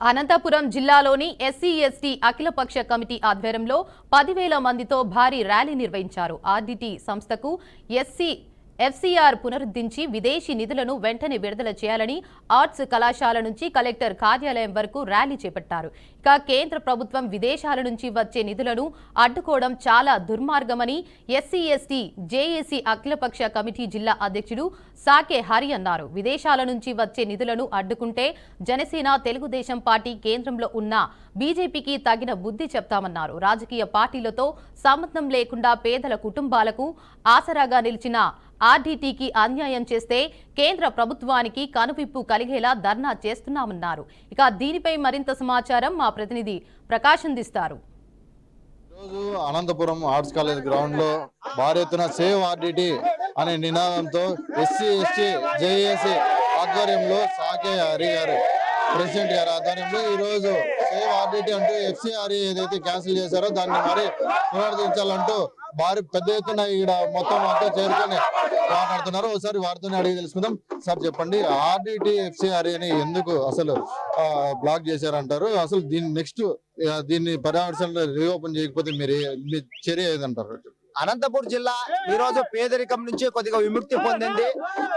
అనంతపురం జిల్లాలోని SC ST అఖిలపక్ష committee ఆధ్వర్యంలో 10,000 మందితో భారీ ర్యాలీ నిర్వహించారు. ఆర్డీటీ సంస్థకు ఎఫ్సీఆర్ పునరుద్ధరించి విదేశీ నిధులను వెంటనే విడుదల చేయాలని ఆర్ట్స్ కళాశాల నుంచి కలెక్టర్ కార్యాలయం వరకు ర్యాలీ చేపట్టారు. ఇక కేంద్ర ప్రభుత్వం విదేశాల నుంచి వచ్చే నిధులను అడ్డుకోవడం చాలా దుర్మార్గమని ఎస్సీ ఎస్టీ జేఏసీ అఖిలపక్ష కమిటీ జిల్లా అధ్యక్షుడు సాకే హరి అన్నారు. విదేశాల నుంచి వచ్చే నిధులను అడ్డుకుంటే జనసేన తెలుగుదేశం పార్టీ కేంద్రంలో ఉన్న బీజేపీకి తగిన బుద్ధి చెప్తామన్నారు. రాజకీయ పార్టీలతో సంబంధం లేకుండా పేదల కుటుంబాలకు ఆసరాగా నిలిచిన ఆర్డీటీకి అన్యాయం చేస్తే కేంద్ర ప్రభుత్వానికి కనువిప్పు కలిగేలా ధర్నా చేస్తున్నామన్నారు. ఇక దీనిపై మరింత సమాచారం మా ప్రతినిధి ప్రకాష్ అందిస్తారు. ఈరోజు అనంతపురం ఆర్ట్స్ కాలేజ్ గ్రౌండ్ లో భారీ ఎత్తున సేవ్ ఆర్డీటీ అనే నినాదంతో ఎస్సీ ఎస్టీ జేఏసీ ఆధ్వర్యంలో సాకే హరి గారు ప్రెసిడెంట్ గారి ఆధ్వర్యంలో ఈ రోజు సేవ్ ఆర్డీటీ అంటూ ఎఫ్సీఆర్ ఏదైతే క్యాన్సిల్ చేశారో దాన్ని మరి పునరుద్ధరించాలంటూ భారీ పెద్ద ఎత్తున ఇక్కడ మొత్తం అంతా చేరుకొని మాట్లాడుతున్నారు. ఒకసారి వారితోనే అడిగి తెలుసుకుందాం. సార్ చెప్పండి, ఆర్డీటీ ఎఫ్సీఆర్ అని ఎందుకు అసలు బ్లాక్ చేశారంటారు? అసలు దీన్ని పర్యావరణ రీఓపెన్ చేయకపోతే మీరు చర్య ఏదంటారు? అనంతపురం జిల్లా ఈ రోజు పేదరికం నుంచి కొద్దిగా విముక్తి పొందింది.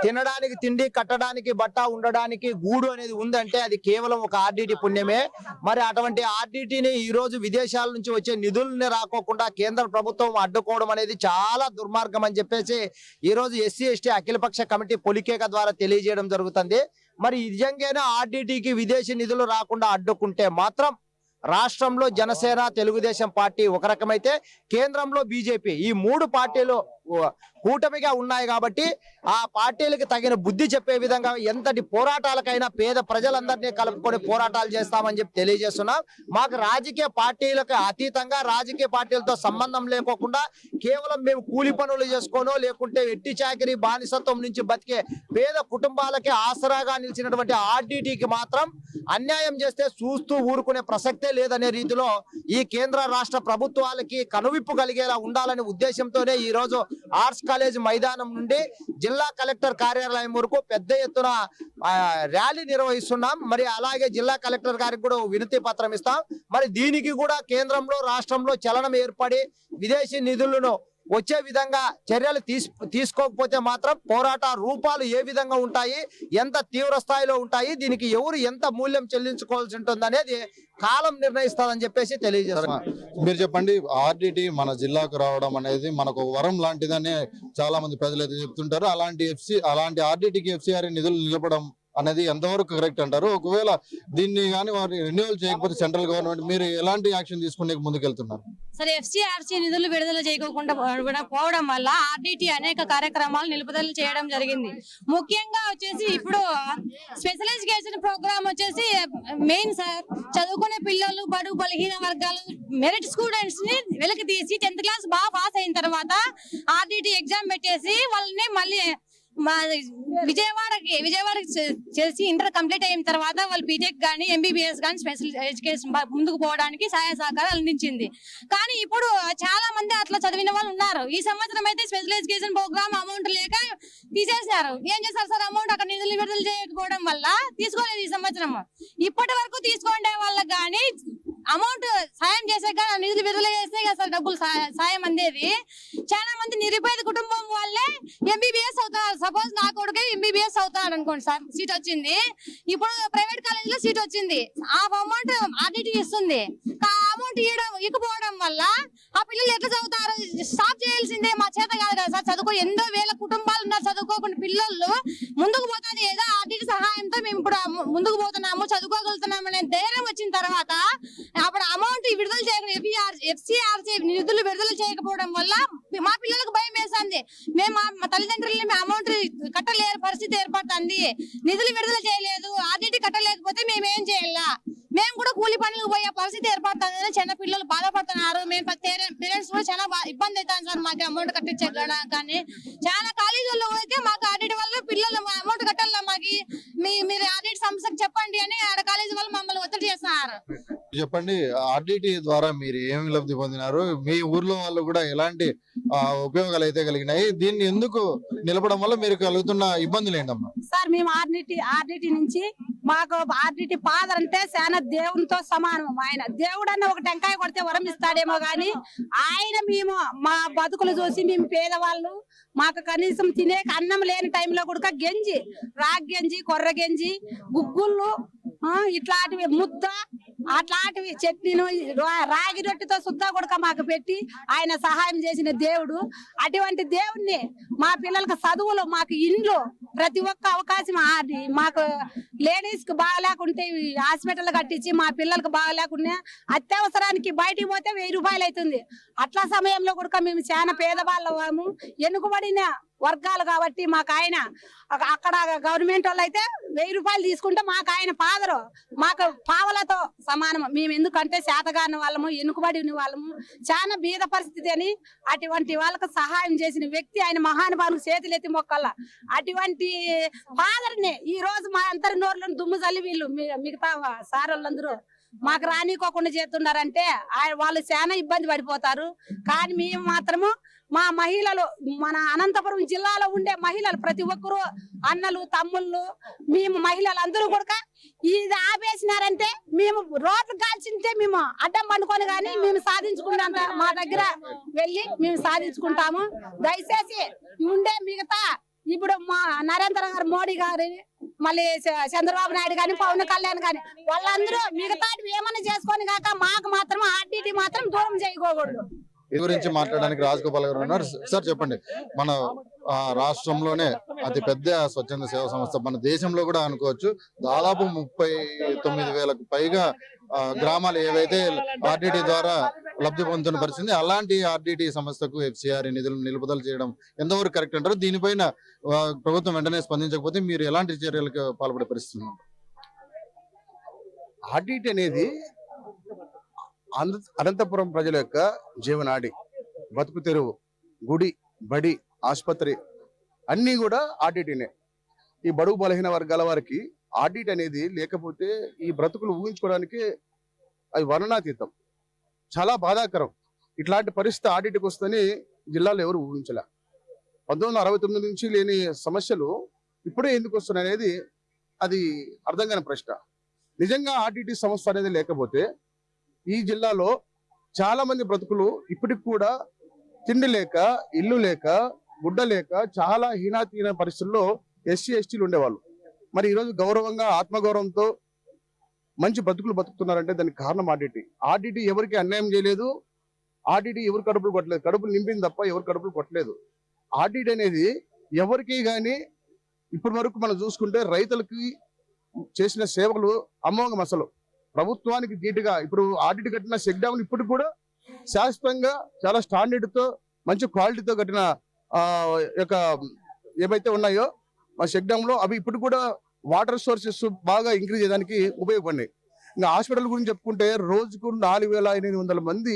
తినడానికి తిండి, కట్టడానికి బట్ట, ఉండడానికి గూడు అనేది ఉందంటే అది కేవలం ఒక ఆర్డీటీ పుణ్యమే. మరి అటువంటి ఆర్డీటీని ఈ రోజు విదేశాల నుంచి వచ్చే నిధుల్ని రాకోకుండా కేంద్ర ప్రభుత్వం అడ్డుకోవడం అనేది చాలా దుర్మార్గం అని చెప్పేసి ఈ రోజు ఎస్సీ ఎస్టీ అఖిలపక్ష కమిటీ పొలికేక ద్వారా తెలియజేయడం జరుగుతుంది. మరి నిజంగానే ఆర్డీటీకి విదేశీ నిధులు రాకుండా అడ్డుకుంటే మాత్రం రాష్ట్రంలో జనసేన తెలుగుదేశం పార్టీ ఒక రకమైతే కేంద్రంలో బీజేపీ, ఈ మూడు పార్టీలు కూటమిగా ఉన్నాయి కాబట్టి ఆ పార్టీలకు తగిన బుద్ధి చెప్పే విధంగా ఎంతటి పోరాటాలకైనా పేద ప్రజలందరినీ కలుపుకొని పోరాటాలు చేస్తామని చెప్పి తెలియజేస్తున్నాం. మాకు రాజకీయ పార్టీలకు అతీతంగా రాజకీయ పార్టీలతో సంబంధం లేకోకుండా కేవలం మేము కూలి పనులు చేసుకోనో లేకుంటే వెట్టి చాకిరీ బానిసత్వం నుంచి బతికే పేద కుటుంబాలకి ఆసరాగా నిలిచినటువంటి ఆర్డీటీకి మాత్రం అన్యాయం చేస్తే చూస్తూ ఊరుకునే ప్రసక్తే లేదనే రీతిలో ఈ కేంద్ర రాష్ట్ర ప్రభుత్వాలకి కనువిప్పు కలిగేలా ఉండాలనే ఉద్దేశంతోనే ఈ రోజు ఆర్ట్స్ కాలేజ్ మైదానం నుండి జిల్లా కలెక్టర్ కార్యాలయం వరకు పెద్ద ఎత్తున ర్యాలీ నిర్వహిస్తున్నాం. మరి అలాగే జిల్లా కలెక్టర్ గారికి కూడా వినతి పత్రం ఇస్తాం. మరి దీనికి కూడా కేంద్రంలో రాష్ట్రంలో చలనం ఏర్పడి విదేశీ నిధులను వచ్చే విధంగా చర్యలు తీసుకోకపోతే మాత్రం పోరాట రూపాలు ఏ విధంగా ఉంటాయి, ఎంత తీవ్ర స్థాయిలో ఉంటాయి, దీనికి ఎవరు ఎంత మూల్యం చెల్లించుకోవాల్సి ఉంటుంది అనేది కాలం నిర్ణయిస్తుందని చెప్పేసి తెలియజేస్తున్నారు. మీరు చెప్పండి, ఆర్డీటీ మన జిల్లాకు రావడం అనేది మనకు వరం లాంటిదని చాలా మంది ప్రజలు అయితే చెప్తుంటారు. అలాంటి ఆర్డీటీకి ఎఫ్సీఆర్ నిధులు నిలపడం అనేది ఎంతవరకు కరెక్ట్ అంటారు? ఒకవేళ దీన్ని కానీ వారు రెన్యువల్ చేయకపోతే సెంట్రల్ గవర్నమెంట్ మీరు ఎలాంటి యాక్షన్ తీసుకునే ముందుకెళ్తున్నారు? సరే, ఎఫ్సీఆర్సీ నిధులు విడుదల చేయకుండా పోవడం వల్ల ఆర్డీటీ అనేక కార్యక్రమాలు నిలుపుదల చేయడం జరిగింది. ముఖ్యంగా వచ్చేసి ఇప్పుడు స్పెషల్ ఎడ్యుకేషన్ ప్రోగ్రామ్ వచ్చేసి మెయిన్ సార్ చదువుకునే పిల్లలు, బడుగు బలహీన వర్గాలు, మెరిట్ స్టూడెంట్స్ ని వెలికి తీసి 10th క్లాస్ బాగా పాస్ అయిన తర్వాత ఆర్డీటీ ఎగ్జామ్ పెట్టేసి వాళ్ళని మళ్ళీ విజయవాడకి చేసి ఇంటర్ కంప్లీట్ అయిన తర్వాత వాళ్ళు బీటెక్ గానీ ఎంబీబీఎస్ గానీ స్పెషల్ ఎడ్యుకేషన్ ముందుకు పోవడానికి సహాయ సహకారాలు అందించింది. కానీ ఇప్పుడు చాలా మంది అట్లా చదివిన వాళ్ళు ఉన్నారు. ఈ సంవత్సరం అయితే స్పెషల్ ఎడ్యుకేషన్ ప్రోగ్రామ్ అమౌంట్ లేక తీసేశారు. ఏం చేస్తారు సార్, అమౌంట్ అక్కడ నిధులు విడుదల చేయకపోవడం వల్ల తీసుకోలేదు ఈ సంవత్సరం. ఇప్పటి వరకు తీసుకునే వాళ్ళకి కానీ అమౌంట్ సాయం చేసే కానీ నిధులు విడుదల చేస్తే కదా సార్ డబ్బులు సాయం అందేది. చాలా మంది నిరుపేద కుటుంబం వాళ్ళే ఎంబీబీఎస్ అవుతారు. సపోజ్ నా కొడుకు ఎంబీబీఎస్ అవుతాడు అనుకోండి సార్, సీట్ వచ్చింది, ఇప్పుడు ప్రైవేట్ కాలేజ్ లో సీట్ వచ్చింది, ఆ అమౌంట్ ఆర్డీటీ ఇస్తుంది. ఆ అమౌంట్ ఇకపోవడం వల్ల ఆ పిల్లలు ఎట్లా చదువుతారు? స్టాప్ చేయాల్సిందే, మా చేత కాదు కదా సార్. చదువుకో ఎంతో వేల కుటుంబాలు ఉన్నారు, చదువుకోకుండా పిల్లలు ముందుకు పోతుంది. ఏదో ఆర్డీటీ సహాయంతో మేము ఇప్పుడు ముందుకు పోతున్నాము, చదువుకోగలుగుతున్నాము అనే ధైర్యం వచ్చిన తర్వాత అప్పుడు అమౌంట్ విడుదల చేయడం ఎఫ్సీఆర్సీ నిధులు విడుదల చేయకపోవడం వల్ల మా పిల్లలకు భయం వేస్తుంది. మేము మా తల్లిదండ్రులని అమౌంట్ కట్టలేని పరిస్థితి ఏర్పడుతుంది. నిధులు విడుదల చేయలేదు, ఆర్డీటీ కట్టలేకపోతే మేము ఏం చేయాలా? మేము కూడా కూలి పనులకు పోయే పరిస్థితి ఏర్పడుతుంది. చిన్న పిల్లలు బాధపడుతున్నారు. మేము పేరెంట్స్ కూడా చాలా ఇబ్బంది అవుతాను సార్ మాకు అమౌంట్ కట్టించే కానీ. చాలా కాలేజీల్లో అయితే మాకు ఆర్డీటీ వల్ల పిల్లలు అమౌంట్ కట్టాలి, మాకు మీరు ఆర్డీటీ సంస్థకు చెప్పండి అని ఆడ కాలేజీ వాళ్ళు మమ్మల్ని ఒత్తిడి చేస్తున్నారు. చెప్పండి, ఆర్డీటీ ద్వారా మీరు ఏమి లబ్ధి పొందినారు? మీ ఊర్లో వాళ్ళు కూడా ఎలాంటి ఉపయోగాలు అయితే కలిగినాయి? దీన్ని ఎందుకు నిలపడం వల్ల మీరు కలుగుతున్న ఇబ్బందులు ఏంటమ్మా? సార్, మేము ఆర్డీటీ నుంచి మాకు ఆర్డిటి ఫాదర్ అంటే చాలా దేవునితో సమానం. ఆయన దేవుడన్న ఒక టెంకాయ కొడితే వరం ఇస్తాడేమో గాని ఆయన మేము మా బతుకులు చూసి మేము పేదవాళ్ళు మాకు కనీసం తినే అన్నం లేని టైంలో కూడా గంజి, రాగి గంజి, కొర్ర గంజి, గుగ్గుళ్ళు ఇట్లాంటివి ముద్ద అట్లాంటివి చట్నీను రాగి రొట్టెతో సుద్దా కూడా మాకు పెట్టి ఆయన సహాయం చేసిన దేవుడు. అటువంటి దేవుణ్ణి మా పిల్లలకు చదువులు, మాకు ఇండ్లు, ప్రతి ఒక్క అవకాశం మాకు లేడీస్ కి బాగాలేకుంటే హాస్పిటల్ కట్టించి మా పిల్లలకు బాగాలేకుండా అత్యవసరానికి బయటికి పోతే 1000 రూపాయలు అవుతుంది. అట్లా సమయంలో కూడా మేము చాలా పేదవాళ్ళము, ఎన్నుకబడిన వర్గాలు కాబట్టి మాకు ఆయన అక్కడ గవర్నమెంట్ వాళ్ళు అయితే 1000 రూపాయలు తీసుకుంటే మాకు ఆయన ఫాదరు మాకు పావలతో సమానం. మేము ఎందుకంటే శాతగాని వాళ్ళము, ఎన్నుకబడిన వాళ్ళము, చాలా బీద పరిస్థితి అని అటువంటి వాళ్ళకు సహాయం చేసిన వ్యక్తి ఆయన. మహానుభావులకు చేతులెత్తి మొక్కల అటువంటి ఫాదర్ ని ఈ రోజు మా అందరి నోర్లను దుమ్ము చల్లి వీళ్ళు మిగతా సార్ వాళ్ళందరూ మాకు రానికోకుండా చేస్తున్నారంటే వాళ్ళు చాలా ఇబ్బంది పడిపోతారు. కానీ మేము మాత్రము మా మహిళలు, మన అనంతపురం జిల్లాలో ఉండే మహిళలు ప్రతి ఒక్కరు, అన్నలు, తమ్ముళ్ళు, మేము మహిళలు అందరూ కూడా ఇది ఆపేసినారంటే మేము రోడ్లు కాల్చింటే మేము అడ్డం పండుకొని కానీ మేము సాధించుకున్నంత మా దగ్గర వెళ్ళి మేము సాధించుకుంటాము. దయచేసి ఉండే మిగతా ఇప్పుడు మా నరేంద్ర గారు, మోడీ గారు, మళ్ళీ చంద్రబాబు నాయుడు గాని, పవన్ కళ్యాణ్ గాని వాళ్ళందరూ మిగతా ఏమన్నా చేసుకొని కాక మాకు మాత్రం ఆర్టీటీ మాత్రం దూరం చేయకూడదు. ఈ గురించి మాట్లాడడానికి రాజగోపాల్ గారు ఉన్నారు. సార్ చెప్పండి, మన రాష్ట్రంలోనే అతి పెద్ద స్వచ్ఛంద సేవా సంస్థ, మన దేశంలో కూడా అనుకోవచ్చు, దాదాపు 39,000కు పైగా గ్రామాలు ఏవైతే ఆర్డిటి ద్వారా లబ్ధి పొందుతున్న పరిస్థితి. అలాంటి ఆర్డిటి సంస్థకు FCRA నిధులను నిలుపుదల చేయడం ఎంతవరకు కరెక్ట్ అంటారు? దీనిపైన ప్రభుత్వం వెంటనే స్పందించకపోతే మీరు ఎలాంటి చర్యలకు పాల్పడే పరిస్థితి? ఆర్డిటి అనేది అనంతపురం ప్రజల యొక్క జీవనాడి, బతుకు తెరువు, గుడి, బడి, ఆసుపత్రి అన్నీ కూడా ఆర్డిటినే. ఈ బడుగు బలహీన వర్గాల వారికి ఆర్డిట్ అనేది లేకపోతే ఈ బ్రతుకులు ఊహించుకోవడానికి అది వర్ణనాతీతం, చాలా బాధాకరం. ఇట్లాంటి పరిస్థితి ఆర్డిట్కి వస్తుందని జిల్లాలో ఎవరు ఊహించలే. 1969 నుంచి లేని సమస్యలు ఇప్పుడే ఎందుకు వస్తున్నాయి అనేది అది అర్థం కాని ప్రశ్న. నిజంగా ఆర్డిటి సంస్థ అనేది లేకపోతే ఈ జిల్లాలో చాలా మంది బ్రతుకులు ఇప్పటికి కూడా తిండి లేక, ఇల్లు లేక, గుడ్డ లేక చాలా హీనాతీన పరిస్థితుల్లో SC STలు ఉండేవాళ్ళు. మరి ఈరోజు గౌరవంగా, ఆత్మగౌరవంతో మంచి బ్రతుకులు బతుకుతున్నారంటే దానికి కారణం ఆర్డిటి. ఆర్డిటి ఎవరికి అన్యాయం చేయలేదు, ఆర్డిటి ఎవరు కడుపులు కొట్టలేదు, కడుపులు నింపింది తప్ప ఎవరు కడుపులు కొట్టలేదు. ఆర్డిటి అనేది ఎవరికి కానీ ఇప్పటి వరకు మనం చూసుకుంటే రైతులకి చేసిన సేవలు అమోఘం. అసలు ప్రభుత్వానికి ధీటుగా ఇప్పుడు ఆడిట్ కట్టిన చెక్ డ్యామ్లు ఇప్పుడు కూడా శాశ్వతంగా చాలా స్టాండర్డ్ తో మంచి క్వాలిటీతో కట్టిన యొక్క ఏవైతే ఉన్నాయో మా చెక్ డ్యామ్ లో అవి ఇప్పుడు కూడా వాటర్ సోర్సెస్ బాగా ఇంక్రీజ్ చేయడానికి ఉపయోగపడినాయి. ఇంకా హాస్పిటల్ గురించి చెప్పుకుంటే రోజుకు 4,800 మంది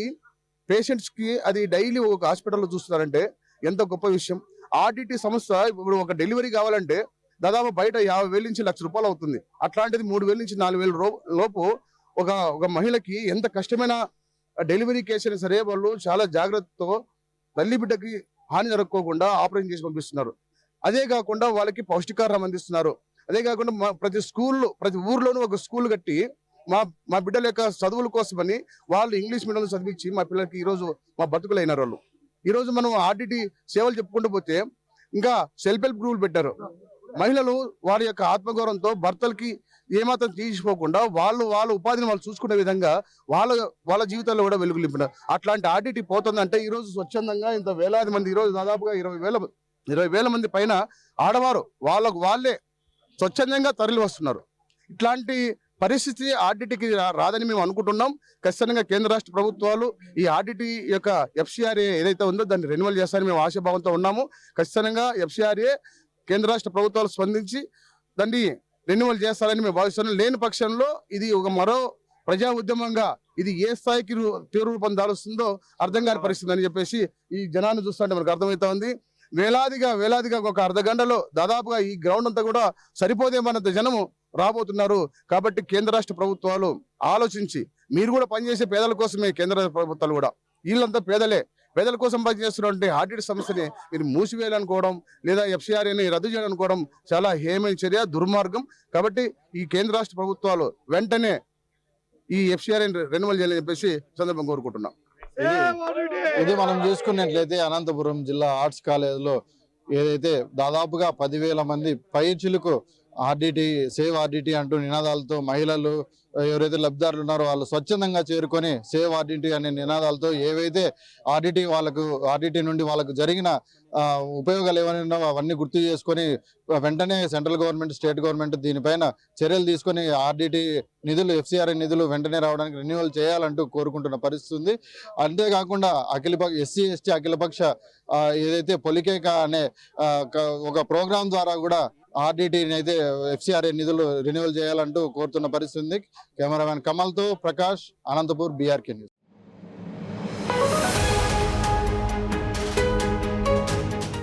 పేషెంట్స్ కి అది డైలీ ఒక హాస్పిటల్లో చూస్తున్నారంటే ఎంత గొప్ప విషయం. ఆర్డిటి సంస్థ ఇప్పుడు ఒక డెలివరీ కావాలంటే దాదాపు బయట 50,000 నుంచి ₹1,00,000 అవుతుంది. అట్లాంటిది 3,000 నుంచి 4,000 లోపు ఒక మహిళకి ఎంత కష్టమైన డెలివరీ కేసు అయినా సరే వాళ్ళు చాలా జాగ్రత్తతో తల్లి బిడ్డకి హాని జరగకోకుండా ఆపరేషన్ చేసి పంపిస్తున్నారు. అదే కాకుండా వాళ్ళకి పౌష్టికాహారం అందిస్తున్నారు. అదే కాకుండా ప్రతి ఊర్లోనూ ఒక స్కూల్ కట్టి మా బిడ్డల యొక్క చదువుల కోసమని వాళ్ళు ఇంగ్లీష్ మీడియంలో చదివించి మా పిల్లలకి ఈరోజు మా బతుకులు అయినారు వాళ్ళు. ఈరోజు మనం ఆర్డిటి సేవలు చెప్పుకుంటూ పోతే ఇంకా సెల్ఫ్ హెల్ప్ గ్రూపులు పెట్టారు. మహిళలు వారి యొక్క ఆత్మగౌరవంతో భర్తలకి ఏమాత్రం తీసిపోకుండా వాళ్ళు ఉపాధిని వాళ్ళు చూసుకునే విధంగా వాళ్ళ జీవితాల్లో కూడా వెలుగు నింపినారు. అట్లాంటి ఆర్డిటి పోతుందంటే ఈ రోజు స్వచ్ఛందంగా ఇంత వేలాది మంది, ఈ రోజు దాదాపుగా 20,000 మంది పైన ఆడవారు వాళ్ళే స్వచ్ఛందంగా తరలి వస్తున్నారు. ఇట్లాంటి పరిస్థితి ఆర్డిటికి రాదని మేము అనుకుంటున్నాం. ఖచ్చితంగా కేంద్ర రాష్ట్ర ప్రభుత్వాలు ఈ ఆర్డిటి యొక్క FCRA ఏదైతే ఉందో దాన్ని రెన్యువల్ చేస్తారని మేము ఆశాభావంతో ఉన్నాము. ఖచ్చితంగా FCRA కేంద్ర రాష్ట్ర ప్రభుత్వాలు స్పందించి దాన్ని రెన్యువల్ చేస్తారని మేము భావిస్తున్నాం. లేని పక్షంలో ఇది ఒక మరో ప్రజా ఉద్యమంగా ఇది ఏ స్థాయికి తీవ్ర రూపం దాలుస్తుందో అర్థం కాని పరిస్థితి అని చెప్పేసి ఈ జనాన్ని చూస్తుంటే మనకు అర్థమవుతా ఉంది. వేలాదిగా ఒక అర్ధ గంటలో దాదాపుగా ఈ గ్రౌండ్ అంతా కూడా సరిపోదేమన్నంత జనము రాబోతున్నారు. కాబట్టి కేంద్ర రాష్ట్ర ప్రభుత్వాలు ఆలోచించి, మీరు కూడా పనిచేసే పేదల కోసమే కేంద్ర ప్రభుత్వాలు కూడా, వీళ్ళంతా పేదలే, పేదల కోసం పనిచేస్తున్నటువంటి ఆర్డిటి సంస్థని మీరు మూసివేయాలనుకోవడం లేదా FCRAని రద్దు చేయాలనుకోవడం చాలా హేయమైన చర్య, దుర్మార్గం. కాబట్టి ఈ కేంద్ర రాష్ట్ర ప్రభుత్వాలు వెంటనే ఈ FCRAని రెన్యువల్ చేయాలని చెప్పేసి సందర్భం కోరుకుంటున్నాం. ఇది మనం చూసుకున్నట్లయితే అనంతపురం జిల్లా ఆర్ట్స్ కాలేజీలో ఏదైతే దాదాపుగా 10,000 మంది పైచిలకు ఆర్డిటి సేవ్ ఆర్డిటి అంటూ నినాదాలతో మహిళలు ఎవరైతే లబ్ధిదారులు ఉన్నారో వాళ్ళు స్వచ్ఛందంగా చేరుకొని సేవ్ ఆర్డిటి అనే నినాదాలతో ఏవైతే ఆర్డిటి నుండి వాళ్ళకు జరిగిన ఉపయోగాలు ఏమైనా ఉన్నావో అవన్నీ గుర్తు చేసుకొని వెంటనే సెంట్రల్ గవర్నమెంట్, స్టేట్ గవర్నమెంట్ దీనిపైన చర్యలు తీసుకొని ఆర్డిటి నిధులు, FCRA నిధులు వెంటనే రావడానికి రెన్యువల్ చేయాలంటూ కోరుకుంటున్న పరిస్థితి ఉంది. అంతేకాకుండా SC ST అఖిలపక్ష ఏదైతే పొలికేక అనే ఒక ప్రోగ్రాం ద్వారా కూడా ఆర్డిటిని అయితే FCRA నిధులు రెన్యువల్ చేయాలంటూ కోరుతున్న పరిస్థితి ఉంది. కెమెరామెన్ కమల్తో ప్రకాష్, అనంతపూర్, BRK న్యూస్.